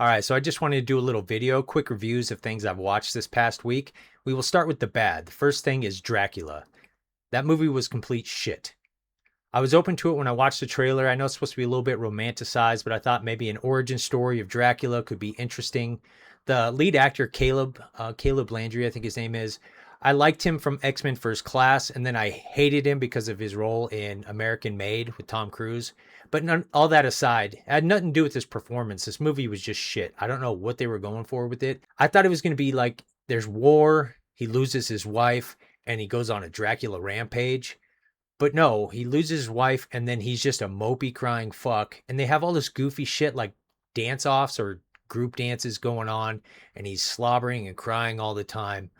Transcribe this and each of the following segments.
All right, so I just wanted to do a little video, quick reviews of things I've watched this past week. We will start with the bad. The first thing is Dracula. That movie was complete shit. I was open to it when I watched the trailer. I know it's supposed to be a little bit romanticized, but I thought maybe an origin story of Dracula could be interesting. The lead actor, Caleb Landry, I think his name is. I liked him from X-Men First Class, and then I hated him because of his role in American Made with Tom Cruise. But all that aside, it had nothing to do with his performance. This movie was just shit. I don't know what they were going for with it. I thought it was going to be like there's war, he loses his wife, and he goes on a Dracula rampage. But no, he loses his wife and then he's just a mopey crying fuck. And they have all this goofy shit like dance offs or group dances going on, and he's slobbering and crying all the time.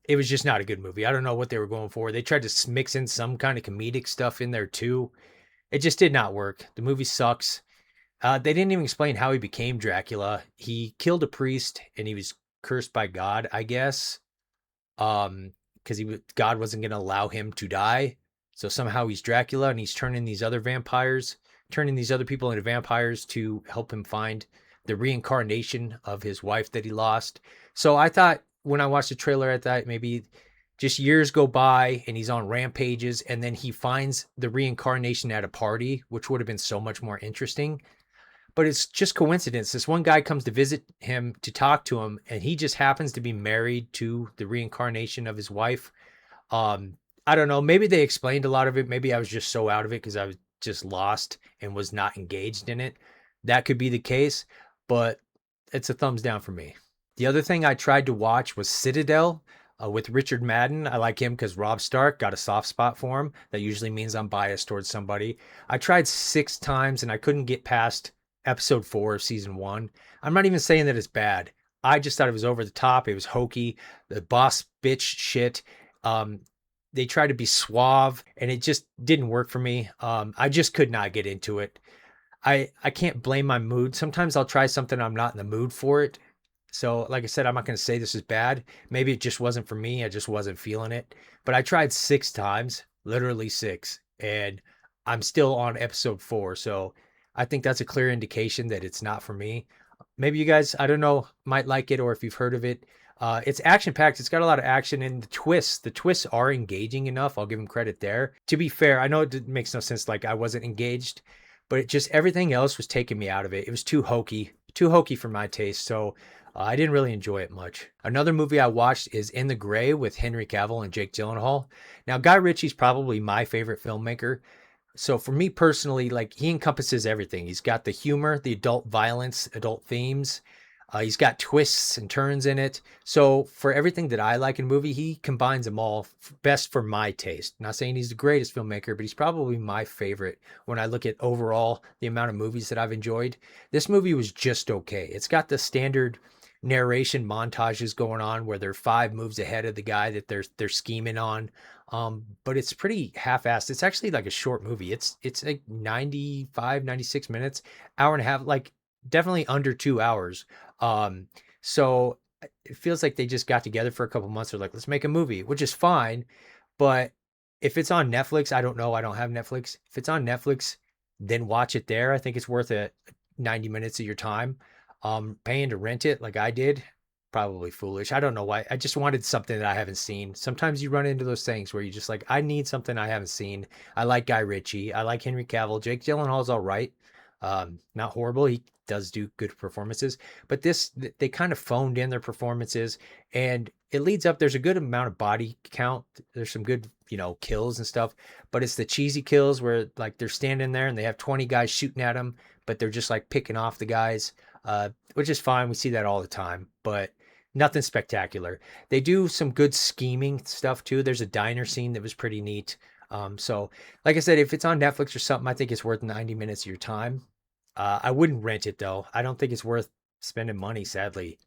It was just not a good movie. I don't know what they were going for. They tried to mix in some kind of comedic stuff in there too. It just did not work. The movie sucks. They didn't even explain how he became Dracula. He killed a priest and he was cursed by God, I guess. Because God wasn't going to allow him to die. So somehow he's Dracula and he's turning these other people into vampires to help him find the reincarnation of his wife that he lost. So I thought when I watched the trailer, I thought maybe just years go by and he's on rampages and then he finds the reincarnation at a party, which would have been so much more interesting. But it's just coincidence. This one guy comes to visit him to talk to him, and he just happens to be married to the reincarnation of his wife. I don't know. Maybe they explained a lot of it. Maybe I was just so out of it because I was just lost and was not engaged in it. That could be the case, but it's a thumbs down for me. The other thing I tried to watch was Citadel with Richard Madden. I like him because Rob Stark got a soft spot for him. That usually means I'm biased towards somebody. I tried 6 times and I couldn't get past episode 4 of season 1. I'm not even saying that it's bad. I just thought it was over the top. It was hokey. The boss bitch shit. They tried to be suave and it just didn't work for me. I just could not get into it. I can't blame my mood. Sometimes I'll try something I'm not in the mood for it. So like I said, I'm not going to say this is bad. Maybe it just wasn't for me. I just wasn't feeling it. But I tried 6 times, literally 6, and I'm still on episode 4. So I think that's a clear indication that it's not for me. Maybe you guys, I don't know, might like it, or if you've heard of it. It's action packed. It's got a lot of action, and the twists are engaging enough. I'll give them credit there. To be fair, I know it makes no sense. Like I wasn't engaged, but everything else was taking me out of it. It was too hokey for my taste. So I didn't really enjoy it much. Another movie I watched is In the Gray with Henry Cavill and Jake Gyllenhaal. Now, Guy Ritchie's probably my favorite filmmaker. So for me personally, like he encompasses everything. He's got the humor, the adult violence, adult themes. He's got twists and turns in it. So for everything that I like in a movie, he combines them all best for my taste. Not saying he's the greatest filmmaker, but he's probably my favorite when I look at overall the amount of movies that I've enjoyed. This movie was just okay. It's got the standard narration montages going on where they're 5 moves ahead of the guy that they're scheming on. But it's pretty half-assed. It's actually like a short movie. It's like 95, 96 minutes, hour and a half, like definitely under 2 hours. So it feels like they just got together for a couple months. They're like, let's make a movie, which is fine. But if it's on Netflix, I don't know. I don't have Netflix. If it's on Netflix, then watch it there. I think it's worth it. 90 minutes of your time. Paying to rent it like I did, probably foolish. I don't know why. I just wanted something that I haven't seen. Sometimes you run into those things where you just like, I need something I haven't seen. I like Guy Ritchie. I like Henry Cavill. Jake Gyllenhaal's all right. Not horrible. He does do good performances, but they kind of phoned in their performances, and it leads up. There's a good amount of body count. There's some good, kills and stuff, but it's the cheesy kills where like they're standing there and they have 20 guys shooting at them, but they're just like picking off the guys, which is fine. We see that all the time, but nothing spectacular. They do some good scheming stuff too. There's a diner scene that was pretty neat. So like I said, if it's on Netflix or something, I think it's worth 90 minutes of your time. I wouldn't rent it though. I don't think it's worth spending money, sadly.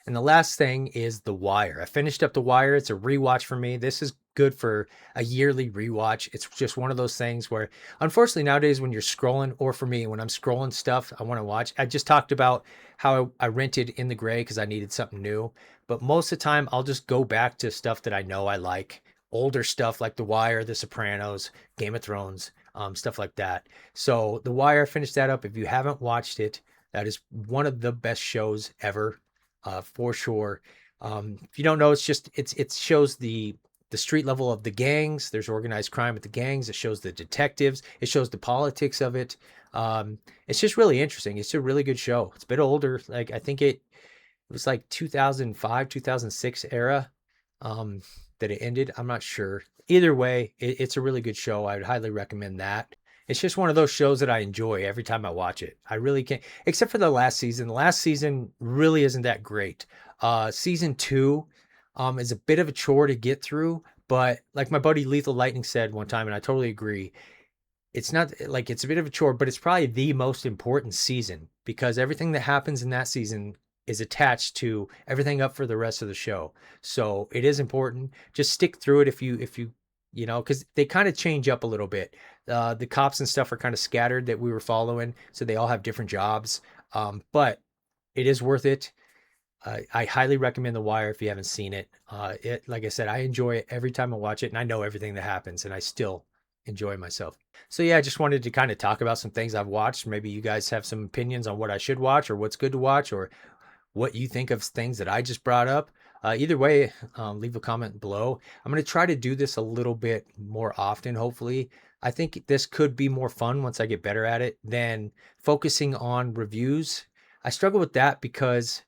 And the last thing is The Wire. I finished up The Wire. It's a rewatch for me. This is good for a yearly rewatch. It's just one of those things where, unfortunately, nowadays when you're scrolling, or for me, when I'm scrolling stuff I want to watch, I just talked about how I rented In the Gray because I needed something new. But most of the time, I'll just go back to stuff that I know I like. Older stuff like The Wire, The Sopranos, Game of Thrones, stuff like that. So The Wire, finished that up. If you haven't watched it, That is one of the best shows ever, for sure. If you don't know, it shows the street level of the gangs. There's organized crime with the gangs. It shows the detectives. It shows the politics of it. It's just really interesting. It's a really good show. It's a bit older. Like I think it was like 2005, 2006 era, um, that it ended. I'm not sure. Either way, it's a really good show. I would highly recommend that. It's just one of those shows that I enjoy every time I watch it. I really can't, except for the last season. The last season really isn't that great. Season two, is a bit of a chore to get through, but like my buddy Lethal Lightning said one time, and I totally agree, it's not like it's a bit of a chore, but it's probably the most important season because everything that happens in that season is attached to everything up for the rest of the show. So it is important. Just stick through it you know, because they kind of change up a little bit. The cops and stuff are kind of scattered that we were following, so they all have different jobs. But it is worth it. I highly recommend The Wire if you haven't seen it. Like I said, I enjoy it every time I watch it, and I know everything that happens, and I still enjoy myself. So yeah, I just wanted to kind of talk about some things I've watched. Maybe you guys have some opinions on what I should watch or what's good to watch or what you think of things that I just brought up. Either way, leave a comment below. I'm going to try to do this a little bit more often, hopefully. I think this could be more fun once I get better at it than focusing on reviews. I struggle with that because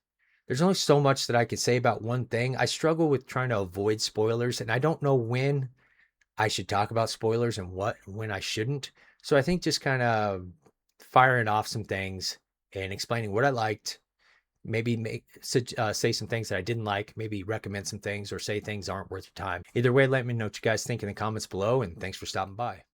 there's only so much that I could say about one thing. I struggle with trying to avoid spoilers, and I don't know when I should talk about spoilers and when I shouldn't. So I think just kind of firing off some things and explaining what I liked, maybe say some things that I didn't like, maybe recommend some things or say things aren't worth your time. Either way, let me know what you guys think in the comments below, and thanks for stopping by.